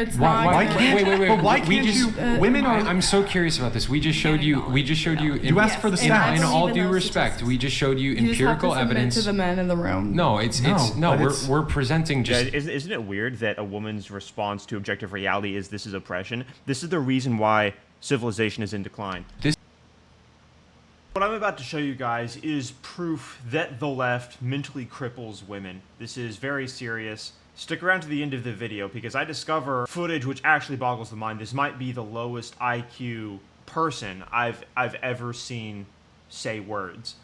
It's Why not. can't? Wait. But why We can't just- you? Women are. I'm so curious about this. We just showed you. You asked for the stats. In all Even due those respect, statistics. we just showed you You just have empirical to submit evidence. to the men in the room. No, we're presenting Yeah, just. isn't it weird that a woman's response to objective reality is this is oppression? This is the reason why civilization is in decline. What I'm about to show you guys is proof that the left mentally cripples women. This is very serious. Stick around to the end of the video because I discover footage which actually boggles the mind. This might be the lowest IQ person I've ever seen say words.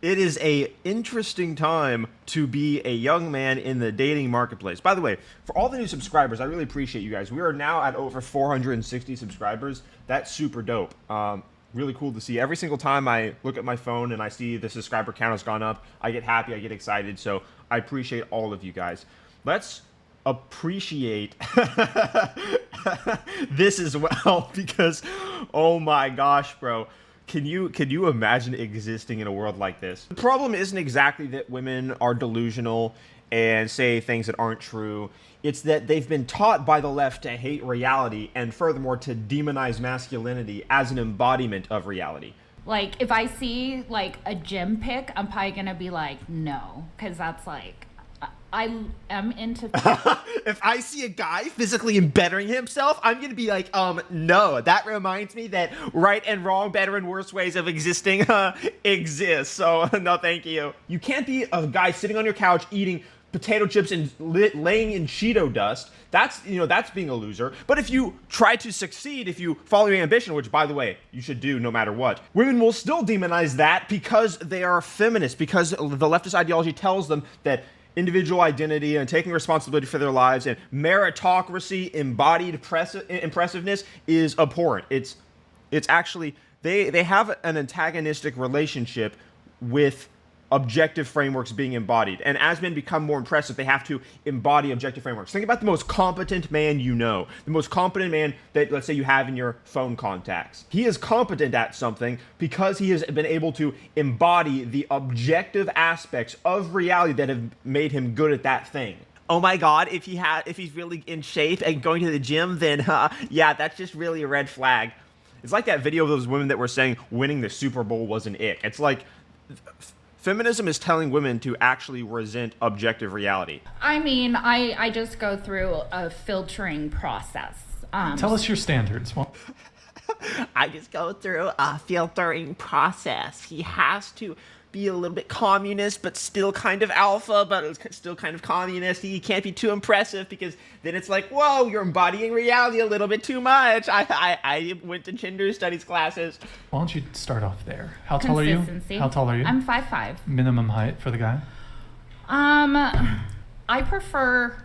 It is a interesting time to be a young man in the dating marketplace. By the way, for all the new subscribers, I really appreciate you guys. We are now at over 460 subscribers. That's super dope. Really cool to see. Every single time I look at my phone and I see the subscriber count has gone up, I get happy, I get excited. So I appreciate all of you guys. Let's appreciate this as well because, oh my gosh, bro. Can you imagine existing in a world like this? The problem isn't exactly that women are delusional and say things that aren't true. It's that they've been taught by the left to hate reality and furthermore to demonize masculinity as an embodiment of reality. Like, if I see, like, a gym pic, I'm probably gonna be like, no. Because that's, like, I am into... If I see a guy physically bettering himself, I'm gonna be like, no. That reminds me that right and wrong, better and worse ways of existing exist. So, no, thank you. You can't be a guy sitting on your couch eating potato chips and laying in Cheeto dust. That's being a loser. But if you try to succeed, if you follow your ambition, which by the way, you should do no matter what, women will still demonize that because they are feminists, because the leftist ideology tells them that individual identity and taking responsibility for their lives and meritocracy, embodied impressiveness is abhorrent. It's actually, they have an antagonistic relationship with objective frameworks being embodied. And as men become more impressive, they have to embody objective frameworks. Think about the most competent man you know. The most competent man that, let's say, you have in your phone contacts. He is competent at something because he has been able to embody the objective aspects of reality that have made him good at that thing. Oh my God, if he's really in shape and going to the gym, then yeah, that's just really a red flag. It's like that video of those women that were saying winning the Super Bowl wasn't it. It's like feminism is telling women to actually resent objective reality. I mean, I just go through a filtering process. Tell us your standards. Well, I just go through a filtering process. He has to be a little bit communist, but still kind of alpha, but still kind of communist. He can't be too impressive because then it's like, whoa, you're embodying reality a little bit too much. I went to gender studies classes. why don't you start off there? How tall are you? Consistency. How tall are you? I'm 5'5". Minimum height for the guy? I prefer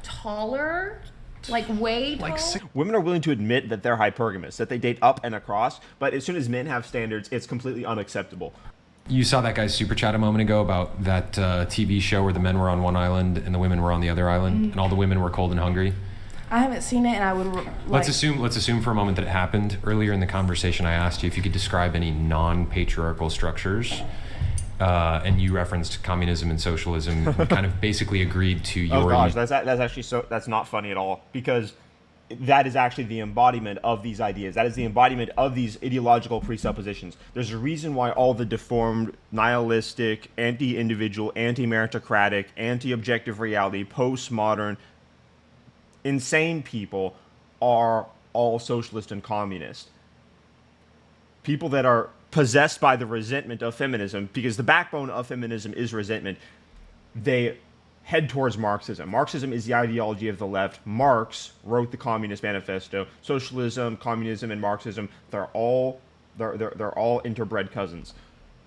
taller, like way taller. Women are willing to admit that they're hypergamous, that they date up and across, but as soon as men have standards, it's completely unacceptable. You saw that guy's super chat a moment ago about that TV show where the men were on one island and the women were on the other island, and all the women were cold and hungry. I haven't seen it, and I would. Let's assume for a moment that it happened. Earlier in the conversation, I asked you if you could describe any non-patriarchal structures, and you referenced communism and socialism, and kind of basically agreed to your. Oh gosh, that's actually that's not funny at all, because that is actually the embodiment of these ideas. That is the embodiment of these ideological presuppositions. There's a reason why all the deformed, nihilistic, anti-individual, anti-meritocratic, anti-objective reality, postmodern, insane people are all socialist and communist. People that are possessed by the resentment of feminism, because the backbone of feminism is resentment, they head towards Marxism. Marxism is the ideology of the left. Marx wrote the Communist Manifesto. Socialism, communism, and Marxism, they're all interbred cousins.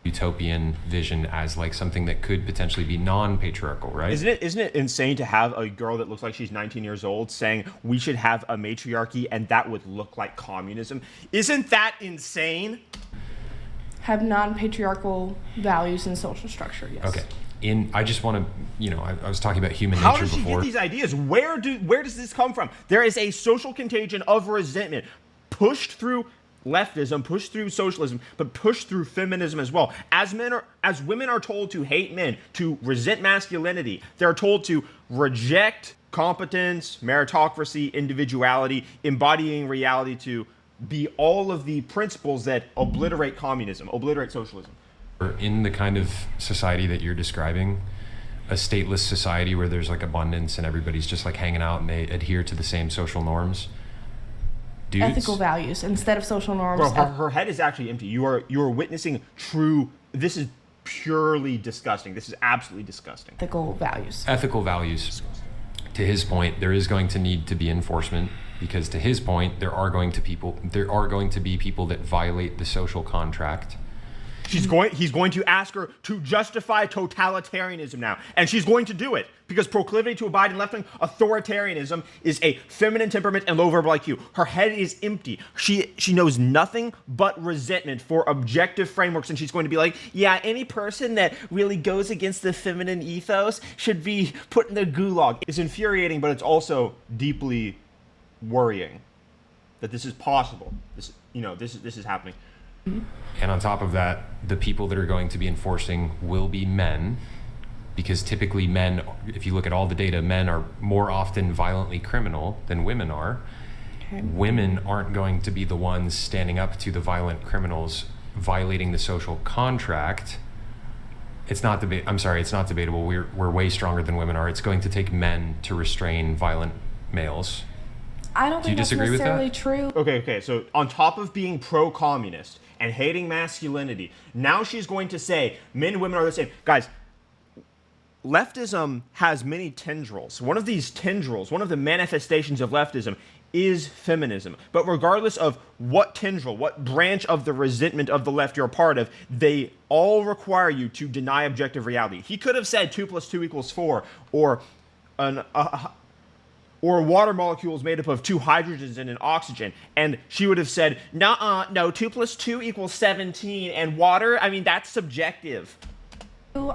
Utopian vision as like something that could potentially be non-patriarchal, right? Isn't it insane to have a girl that looks like she's 19 years old saying we should have a matriarchy and that would look like communism? Isn't that insane? Have non-patriarchal values and social structure. Yes. Okay. I just want to, I was talking about human How nature does she before. get these ideas? Where does this come from? There is a social contagion of resentment pushed through leftism, pushed through socialism, but pushed through feminism as well. As women are told to hate men, to resent masculinity, they're told to reject competence, meritocracy, individuality, embodying reality to be all of the principles that obliterate communism, obliterate socialism. In the kind of society that you're describing, a stateless society where there's like abundance and everybody's just like hanging out and they adhere to the same social norms. Dudes, Ethical values instead of social norms. Bro, her head is actually empty. You are witnessing true. This is purely disgusting. This is absolutely disgusting. Ethical values. Ethical values. To his point, there is going to need to be enforcement because, to his point, there are going to be people that violate the social contract. He's going to ask her to justify totalitarianism now, and she's going to do it because proclivity to abide in left-wing authoritarianism is a feminine temperament and low verbal IQ. Her head is empty. She knows nothing but resentment for objective frameworks, and she's going to be like, yeah, any person that really goes against the feminine ethos should be put in the gulag. It's infuriating, but it's also deeply worrying that this is possible. This is happening. And on top of that, the people that are going to be enforcing will be men, because typically men, if you look at all the data, men are more often violently criminal than women are. Okay. Women aren't going to be the ones standing up to the violent criminals violating the social contract. It's not debatable. We're way stronger than women are. It's going to take men to restrain violent males. I don't think that's necessarily true. Okay. So on top of being pro-communist and hating masculinity, now she's going to say men and women are the same. Guys, leftism has many tendrils. One of these tendrils, one of the manifestations of leftism is feminism. But regardless of what tendril, what branch of the resentment of the left you're a part of, they all require you to deny objective reality. He could have said 2 + 2 = 4, or water molecules made up of 2 hydrogens and an oxygen, and she would have said, no, 2 + 2 = 17, and water, I mean, that's subjective.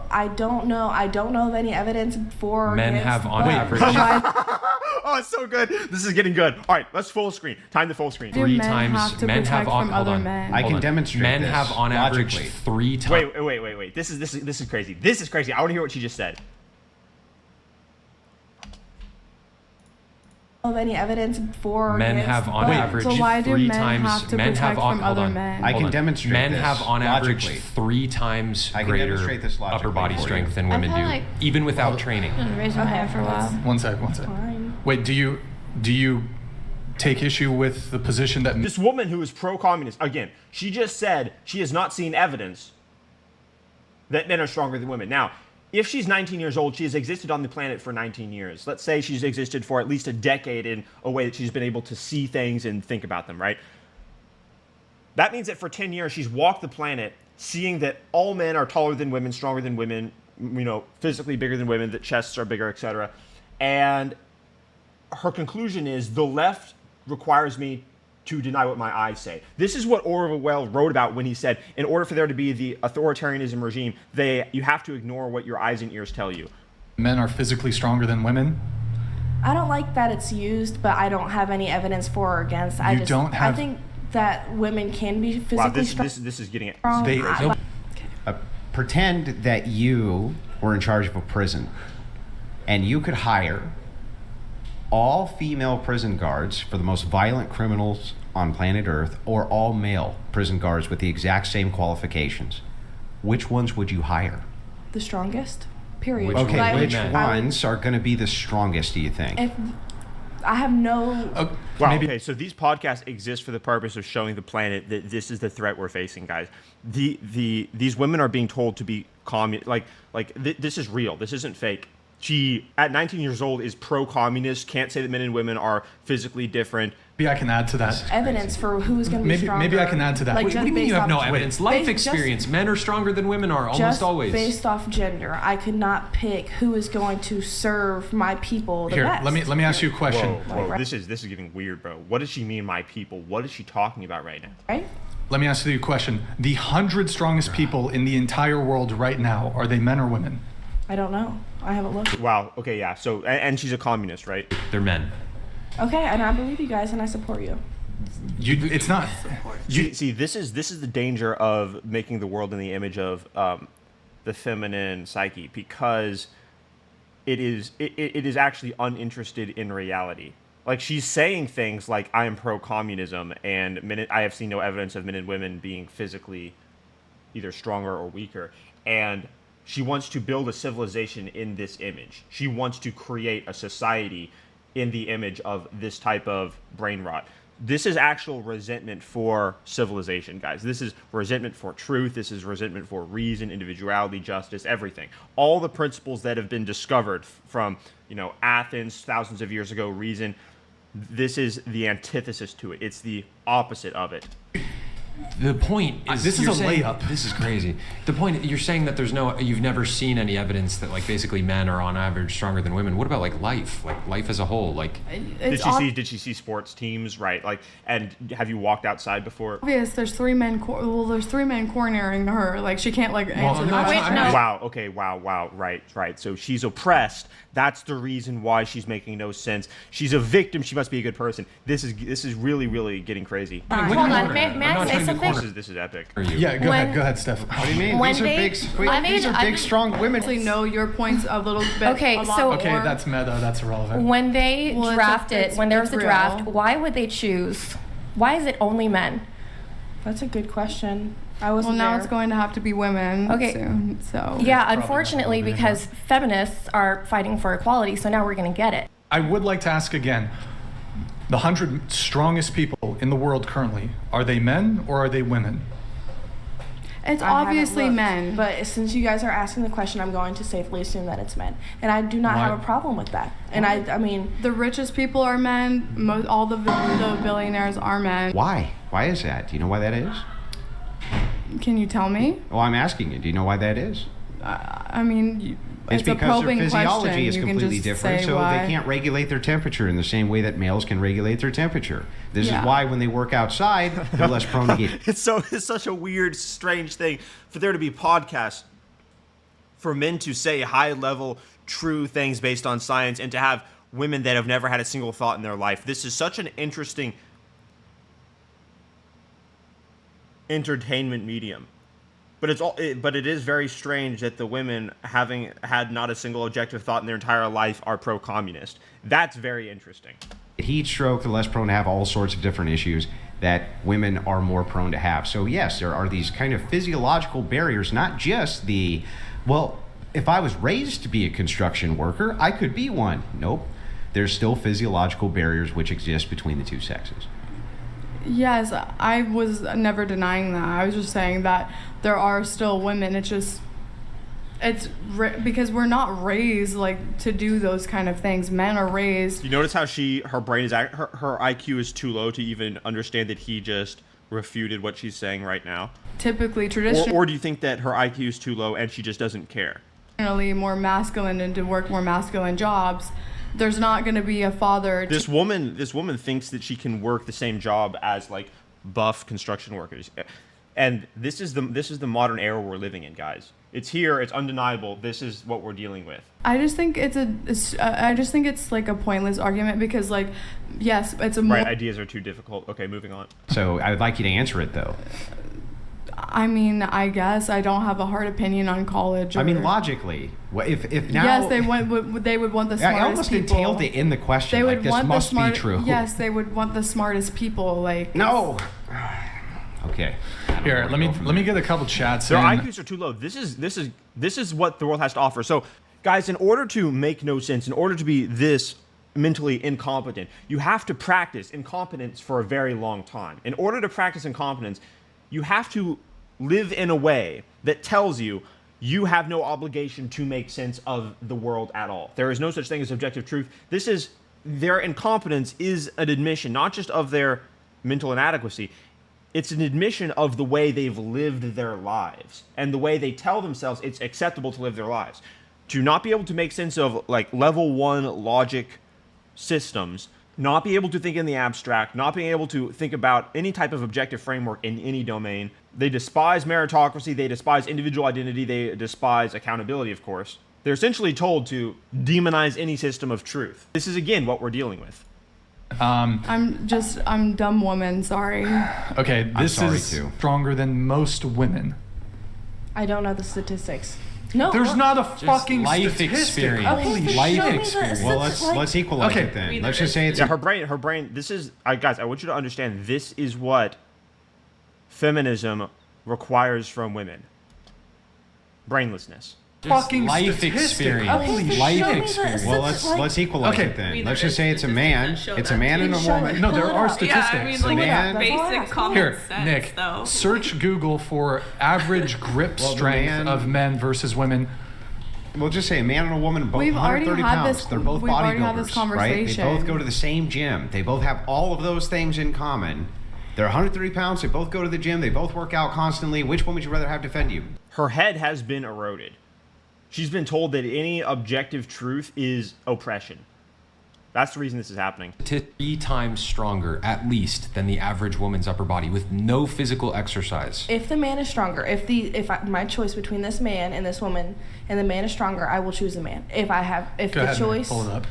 I don't know of any evidence for men have on average. Oh, it's so good. This is getting good. All right, let's full screen. Time to full screen. Men have on other men. I can demonstrate men this have on average logically. 3 times. Wait. This is crazy. This is crazy. I want to hear what she just said. Of any evidence for men have on average 3 times. Men have on other men. I can demonstrate men this have on average logically. 3 times I can greater demonstrate this logically upper body for you. strength than women do, like- even without training. Raise my hand for a while. One sec. Fine. Wait, do you take issue with the position that This woman who is pro-communist, again, she just said she has not seen evidence that men are stronger than women. Now, if she's 19 years old, she has existed on the planet for 19 years. Let's say she's existed for at least a decade in a way that she's been able to see things and think about them, right? That means that for 10 years, she's walked the planet seeing that all men are taller than women, stronger than women, physically bigger than women, that chests are bigger, etc. And her conclusion is the left requires me to deny what my eyes say. This is what Orwell wrote about when he said, in order for there to be the authoritarianism regime, you have to ignore what your eyes and ears tell you. men are physically stronger than women? I don't like that it's used, but I don't have any evidence for or against. I think that women can be physically strong. This is getting it. Pretend that you were in charge of a prison and you could hire all female prison guards for the most violent criminals on planet Earth, or all male prison guards with the exact same qualifications. Which ones would you hire? The strongest, period. Which ones are going to be the strongest, do you think? If I have no... Okay, so these podcasts exist for the purpose of showing the planet that this is the threat we're facing, guys. These women are being told to be this is real. This isn't fake. She, at 19 years old, is pro-communist, can't say that men and women are physically different. Maybe I can add to that. Evidence for who's going to be stronger. Maybe I can add to that. What do you mean you have no evidence? Life experience. Men are stronger than women are, almost always. Based off gender. I could not pick who is going to serve my people the best. Let me ask you a question. Whoa. This is getting weird, bro. What does she mean, my people? What is she talking about right now? Right? Let me ask you a question. The 100 strongest people in the entire world right now, are they men or women? I don't know. I haven't looked. Wow. Okay, yeah. So, and she's a communist, right? They're men. Okay, and I believe you guys, and I support you. It's not. See, this is the danger of making the world in the image of the feminine psyche, because it is actually uninterested in reality. Like, she's saying things like, I am pro-communism, and I have seen no evidence of men and women being physically either stronger or weaker. And she wants to build a civilization in this image. She wants to create a society in the image of this type of brain rot. This is actual resentment for civilization, guys. This is resentment for truth. This is resentment for reason, individuality, justice, everything. All the principles that have been discovered from, Athens thousands of years ago, reason. This is the antithesis to it. It's the opposite of it. The point is, this is a layup. This is crazy. The point, you're saying that you've never seen any evidence that like basically men are on average stronger than women. What about like life as a whole? Like, did she see sports teams? Right. Like, and have you walked outside before? Obvious. There's three men cornering her. Like, she can't answer the question. Wow. Okay. Wow. Right. So she's oppressed. That's the reason why she's making no sense. She's a victim. She must be a good person. This is really, really getting crazy. Hold on. May I say something? This is epic. Yeah, go ahead, Steph. What do you mean? When These are big, strong women. Actually, know your points a little bit. Okay, that's meta. That's irrelevant. When they drafted, when there was a draft, real. why would they choose? Why is it only men? That's a good question. I was now it's going to have to be women soon. So yeah, unfortunately, because feminists are fighting for equality, so now we're going to get it. I would like to ask again. The 100 strongest people in the world currently, are they men or are they women? It's I obviously haven't men. looked, but since you guys are asking the question, I'm going to safely assume that it's men, and I do not have a problem with that. And I mean, the richest people are men. All the billionaires are men. Why? Why is that? Do you know why that is? Can you tell me? Well, I'm asking you. Do you know why that is? I mean, it's it's a because their probing physiology question. is You can completely just different, say so why. they can't regulate their temperature in the same way that males can regulate their temperature. This is why when they work outside, they're less prone to get... It's such a weird, strange thing for there to be podcasts for men to say high-level, true things based on science and to have women that have never had a single thought in their life. This is such an interesting entertainment medium. But it is very strange that the women, having had not a single objective thought in their entire life, are pro-communist. That's very interesting. Heat stroke, they're less prone to have all sorts of different issues that women are more prone to have. So yes, there are these kind of physiological barriers, not just if I was raised to be a construction worker, I could be one. Nope. There's still physiological barriers which exist between the two sexes. Yes, I was never denying that. I was just saying that there are still women. Because we're not raised to do those kind of things. Men are raised. You notice how her brain is her IQ is too low to even understand that he just refuted what she's saying right now. Typically, traditionally, or do you think that her IQ is too low and she just doesn't care? More masculine and to work more masculine jobs. There's not going to be a father. This woman thinks that she can work the same job as buff construction workers, and this is the modern era we're living in, guys. It's here. It's undeniable. This is what we're dealing with. I just think it's a pointless argument because yes, it's a right. Ideas are too difficult. Okay, moving on. So I would like you to answer it though. I mean, I guess I don't have a hard opinion on college. I mean, logically, if now... Yes, they would want the smartest people. I almost entailed it in the question. They would this want must be true. Yes, they would want the smartest people. No. Okay. Here, let me get a couple chats. Their IQs are too low. This is what the world has to offer. So, guys, in order to make no sense, in order to be this mentally incompetent, you have to practice incompetence for a very long time. In order to practice incompetence, you have to live in a way that tells you you have no obligation to make sense of the world at all. There is no such thing as objective truth. Their incompetence is an admission, not just of their mental inadequacy. It's an admission of the way they've lived their lives and the way they tell themselves it's acceptable to live their lives. To not be able to make sense of level 1 logic systems, not be able to think in the abstract, not being able to think about any type of objective framework in any domain. They despise meritocracy, they despise individual identity, they despise accountability, of course. They're essentially told to demonize any system of truth. This is, again, what we're dealing with. I'm dumb woman, sorry. Okay, this is stronger than most women. I don't know the statistics. No, There's not a fucking life statistic. experience. Holy Okay, Life show me the experience. Well, statistic, let's equalize Okay. it then. Let's just say it's Yeah, her brain. This is, guys. I want you to understand. This is what feminism requires from women. Brainlessness. fucking life statistic. experience. Holy Okay, life show me the experience. well, statistic, let's equalize Okay. it then. Let's just say it's a man. It's a man and a Show woman. it. No, Pull there it are up. statistics. Yeah, I mean, So like man- basic That's all. common Here, sense, Nick, though. search Google for average grip Well, the strength man- of men versus women. We'll just say a man and a woman, both We've already 130 had pounds. this- They're both we've already had this bodybuilders, right? They both conversation. go to the same gym. They both have all of those things in common. They're 130 pounds. They both go to the gym. They both work out constantly. Which one would you rather have defend you? Her head has been eroded. She's been told that any objective truth is oppression. That's the reason this is happening. 3 times stronger, at least, than the average woman's upper body with no physical exercise. If the man is stronger, my choice between this man and this woman, and the man is stronger, I will choose the man. If Go the ahead, Nick, choice, pull it up.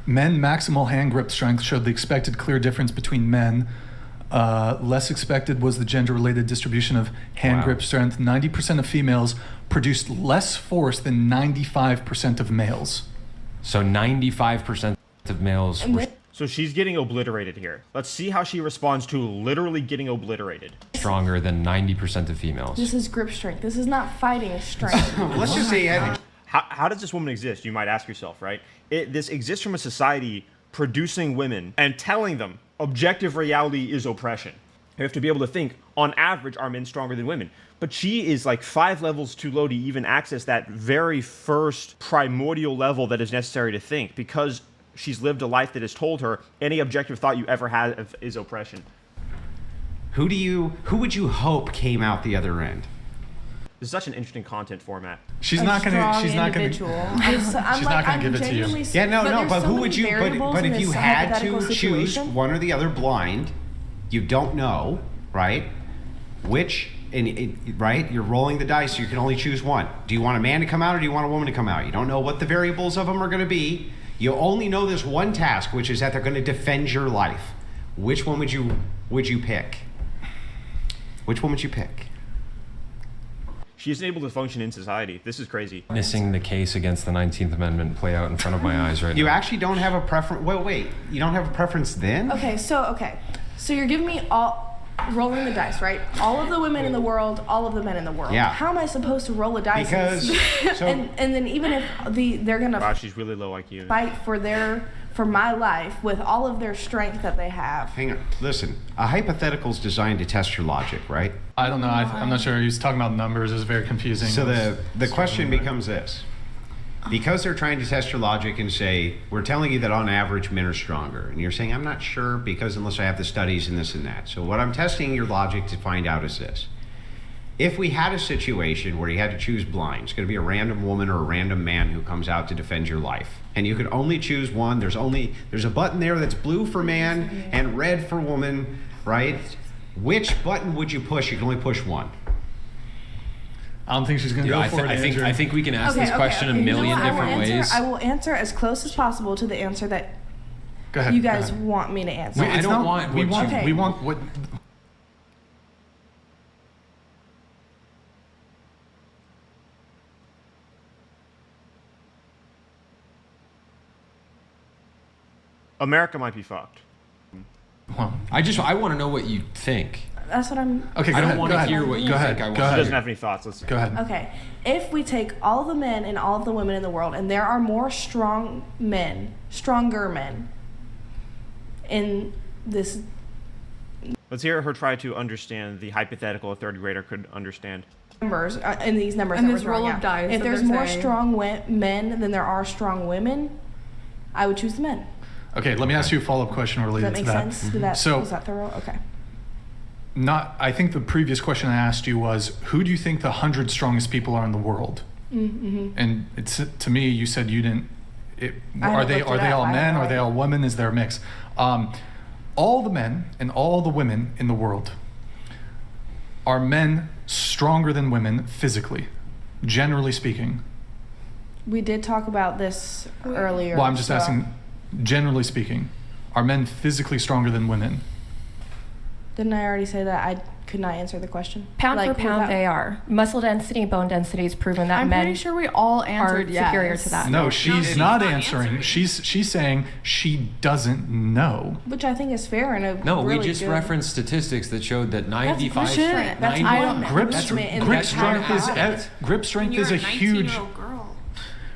Men maximal hand grip strength showed the expected clear difference between men. Less expected was the gender-related distribution of hand Wow. grip strength. 90% of females produced less force than 95% of males. So 95% of males and were then- So she's getting obliterated here. Let's see how she responds to literally getting obliterated. stronger than 90% of females. this is grip strength. This is not fighting strength. Let's just say How does this woman exist? You might ask yourself, right? This exists from a society producing women and telling them objective reality is oppression. You have to be able to think, on average, are men stronger than women? But she is like 5 levels too low to even access that very first primordial level that is necessary to think, because she's lived a life that has told her any objective thought you ever had is oppression. who would you hope came out the other end? This is such an interesting content format. She's A not gonna. strong She's not gonna. individual. I'm not gonna give it to you. Yeah, no, there's but so who many would you? variables But in if you this had hypothetical to choose situation. one or the other blind, you don't know, right? Which, right? You're rolling the dice. So you can only choose one. Do you want a man to come out or do you want a woman to come out? You don't know what the variables of them are going to be. You only know this one task, which is that they're going to defend your life. Which one would you pick? Which one would you pick? She isn't able to function in society. This is crazy. Missing the case against the 19th Amendment play out in front of my eyes right You now. actually don't have a preference. Wait. You don't have a preference then? Okay, so you're giving me rolling the dice, right? All of the women in the world, all of the men in the world. Yeah. How am I supposed to roll the dice? Because so and then even if they're gonna Wow, she's really low IQ. fight for my life with all of their strength that they have. hang on. Listen, a hypothetical is designed to test your logic, right? I don't know. I'm not sure. He was talking about numbers. It was very confusing. So the question becomes this. Because they're trying to test your logic and say, we're telling you that on average men are stronger. And you're saying, I'm not sure because unless I have the studies and this and that. So what I'm testing your logic to find out is this. If we had a situation where you had to choose blind, it's going to be a random woman or a random man who comes out to defend your life. And you could only choose one. There's a button there that's blue for man and red for woman, right? Which button would you push? You can only push one. I don't think she's gonna go for it. Andrew. I think we can ask this question a You know million what? different ways. I will answer as close as possible to the answer that Go ahead. you go guys ahead. want me to answer. No, I don't want We what want. you- We want what. America might be fucked. Well, I want to know what you think. That's what I'm. okay. Go I don't ahead. want Go to ahead. hear what you Go ahead. think I want Go to She ahead. doesn't have any thoughts. Let's Go ahead. Okay, if we take all the men and all of the women in the world, and there are more stronger men in this. Let's hear her try to understand the hypothetical a third grader could understand. Numbers in these numbers And that this we're throwing roll of out. dice If that there's they're more saying. strong men than there are strong women, I would choose the men. Okay. Let me ask you a follow-up question Does related that make to that. sense? So- Was that thorough? Okay. I think the previous question I asked you was, who do you think the 100 strongest people are in the world? Mm-hmm. And it's to me, you said you didn't. I Are haven't they looked it all up. I have men? no Are they idea. all women? Is there a mix? All the men and all the women in the world, are men stronger than women physically, generally speaking? We did talk about this earlier. Well, I'm just so- asking, generally speaking, are men physically stronger than women? Didn't I already say that I could not answer the question? Pound Like, for pound, without- they are. Muscle density, bone density is proven that I'm men pretty sure we all are answered yes. superior to that. No, she's she's not not answering. answering. She's saying she doesn't know. Which I think is fair and a No, really we just good. referenced statistics that showed that 95. bullshit. That's 90 one Grip, movement str- in grip the strength is body. grip strength You're is a a huge 19-year-old girl.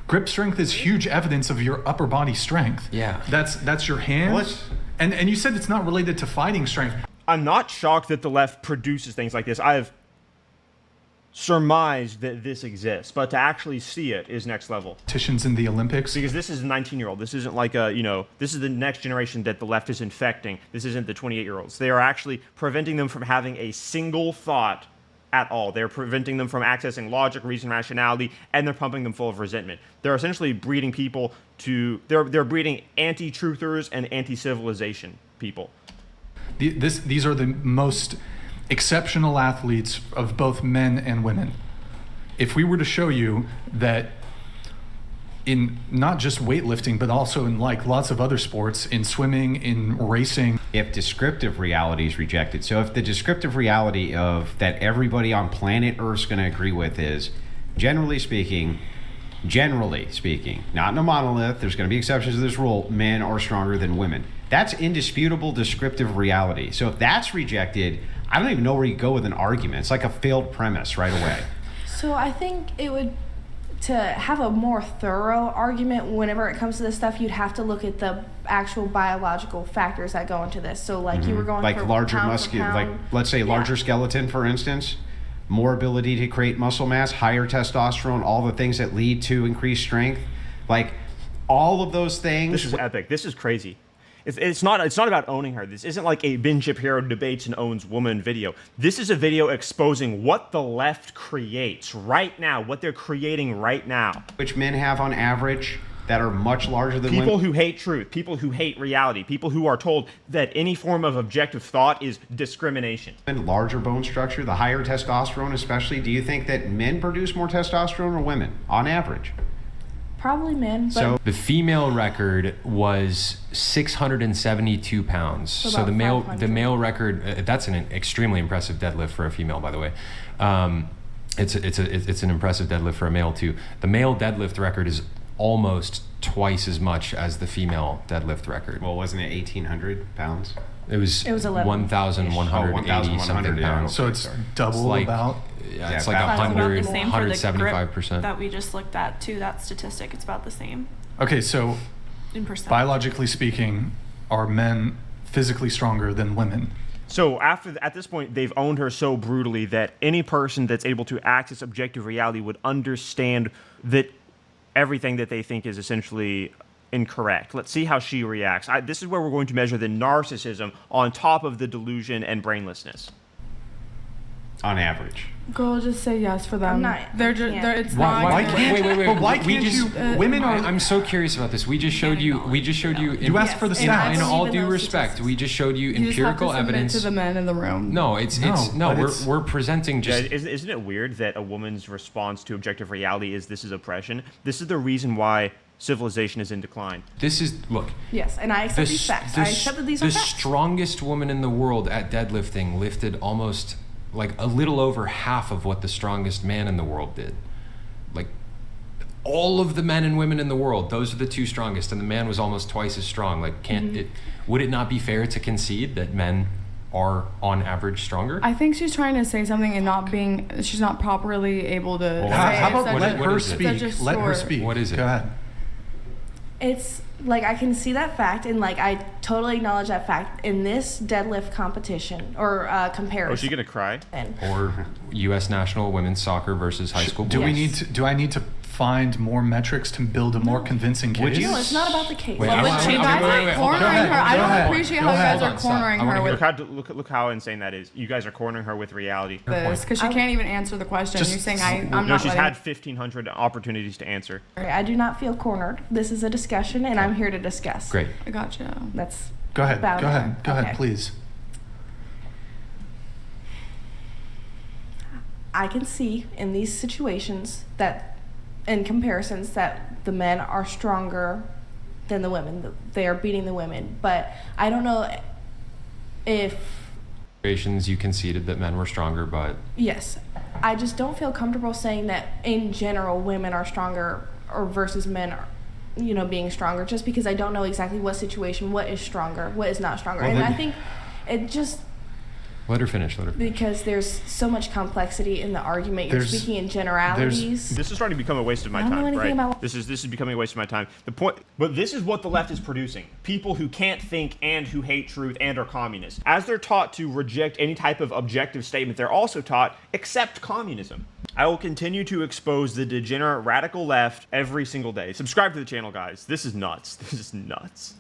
grip strength is huge evidence of your upper body strength. Yeah. That's your hands. Well, let's- and you said it's not related to fighting strength. I'm not shocked that the left produces things like this. I've surmised that this exists, but to actually see it is next level. Competitions in the Olympics. Because this is a 19-year-old. This isn't like this is the next generation that the left is infecting. This isn't the 28-year-olds. They are actually preventing them from having a single thought at all. They're preventing them from accessing logic, reason, rationality, and they're pumping them full of resentment. They're essentially breeding people they're breeding anti-truthers and anti-civilization people. These are the most exceptional athletes of both men and women. If we were to show you that in not just weightlifting, but also in like lots of other sports, in swimming, in racing. If descriptive reality is rejected, so if the descriptive reality of that everybody on planet Earth's going to agree with is, generally speaking, not in a monolith, there's going to be exceptions to this rule, men are stronger than women. That's indisputable descriptive reality. So if that's rejected, I don't even know where you go with an argument. It's like a failed premise right away. So I think it would, to have a more thorough argument whenever it comes to this stuff, you'd have to look at the actual biological factors that go into this. So like you were going Like for larger pound for muscular, like pound. let's say larger Yeah. skeleton, for instance, more ability to create muscle mass, higher testosterone, all the things that lead to increased strength, like all of those things. This is epic. This is crazy. It's not about owning her. This isn't like a Ben Shapiro debates and owns woman video. This is a video exposing what the left creates right now, what they're creating right now. Which men have on average that are much larger than People women. who hate truth, people who hate reality, people who are told that any form of objective thought is discrimination. Larger bone structure, the higher testosterone especially. Do you think that men produce more testosterone or women on average? Probably men, but So The female record was 672 pounds. So about the 500. male record, that's an extremely impressive deadlift for a female, by the way. It's an impressive deadlift for a male too. The male deadlift record is almost twice as much as the female deadlift record. well, wasn't it 1,800 pounds? It was 11. 1,180 1,100, something yeah. pounds. So it's double It's like- about. Yeah, Yeah, it's like about- It's about 100, the same for the 175%. grip that we just looked at too. That statistic, it's about the same Okay, so in percent. biologically speaking, are men physically stronger than women? So at this point, they've owned her so brutally that any person that's able to access objective reality would understand that everything that they think is essentially incorrect. Let's see how she reacts. This is where we're going to measure the narcissism on top of the delusion and brainlessness. On average. Girl, just say yes for them. I'm not- They're I just. can't. They're, it's Why- not. why gonna- can't- Wait. But why We can't just- you? Women are. I'm so curious about this. We just showed you. You asked for the in, stats. in all Even due those respect, statistics. we just showed you You just have to empirical submit evidence. to the men in the room. No, but we're presenting Yeah, just. isn't it weird that a woman's response to objective reality is this is oppression? This is the reason why civilization is in decline. This is look. yes, and I accept these facts. I accept that these are the facts. strongest woman in the world at deadlifting lifted almost like a little over half of what the strongest man in the world did. Like all of the men and women in the world, those are the two strongest, and the man was almost twice as strong. Like, would it not be fair to concede that men are on average stronger? I think she's trying to say something and not being. She's not properly able to. Well, say How it. about Such let a- what her is it? speak? Such a Let her short- speak. What is it? Go ahead. It's like I can see that fact, and like I totally acknowledge that fact in this deadlift competition or comparison. Oh, is she gonna cry? Or U.S. national women's soccer versus high school Do boys? we need to? Do I need to find more metrics to build a more convincing case? Would you? No, it's not about the case. Wait, Well, I when want- she wait, guys wait, are wait, hold on. cornering Go ahead, her, I go don't ahead. appreciate Go how you ahead. guys are Hold on, stop. cornering I wanna her hear- with Look how insane that is. You guys are cornering her with reality. this because she can't even answer the question. Just- You're saying I'm No, not she's letting- had 1,500 opportunities to answer. I do not feel cornered. This is a discussion, and I'm here to discuss. Great. I gotcha. That's Go ahead. about Go it. ahead. Go Okay. ahead, please. I can see in these situations that, in comparisons, that the men are stronger than the women. They are beating the women, but I don't know if You conceded that men were stronger, but Yes. I just don't feel comfortable saying that in general women are stronger or versus men are, being stronger, just because I don't know exactly what situation, what is stronger, what is not stronger. Well, and then- I think it just, let her finish. because there's so much complexity in the argument. You're There's- speaking in generalities. This is starting to become a waste of my I don't know time, anything right? about- This is becoming a waste of my time. The point, but this is what the left is producing: people who can't think and who hate truth and are communists. As they're taught to reject any type of objective statement, they're also taught accept communism. I will continue to expose the degenerate radical left every single day. Subscribe to the channel, guys. This is nuts. This is nuts.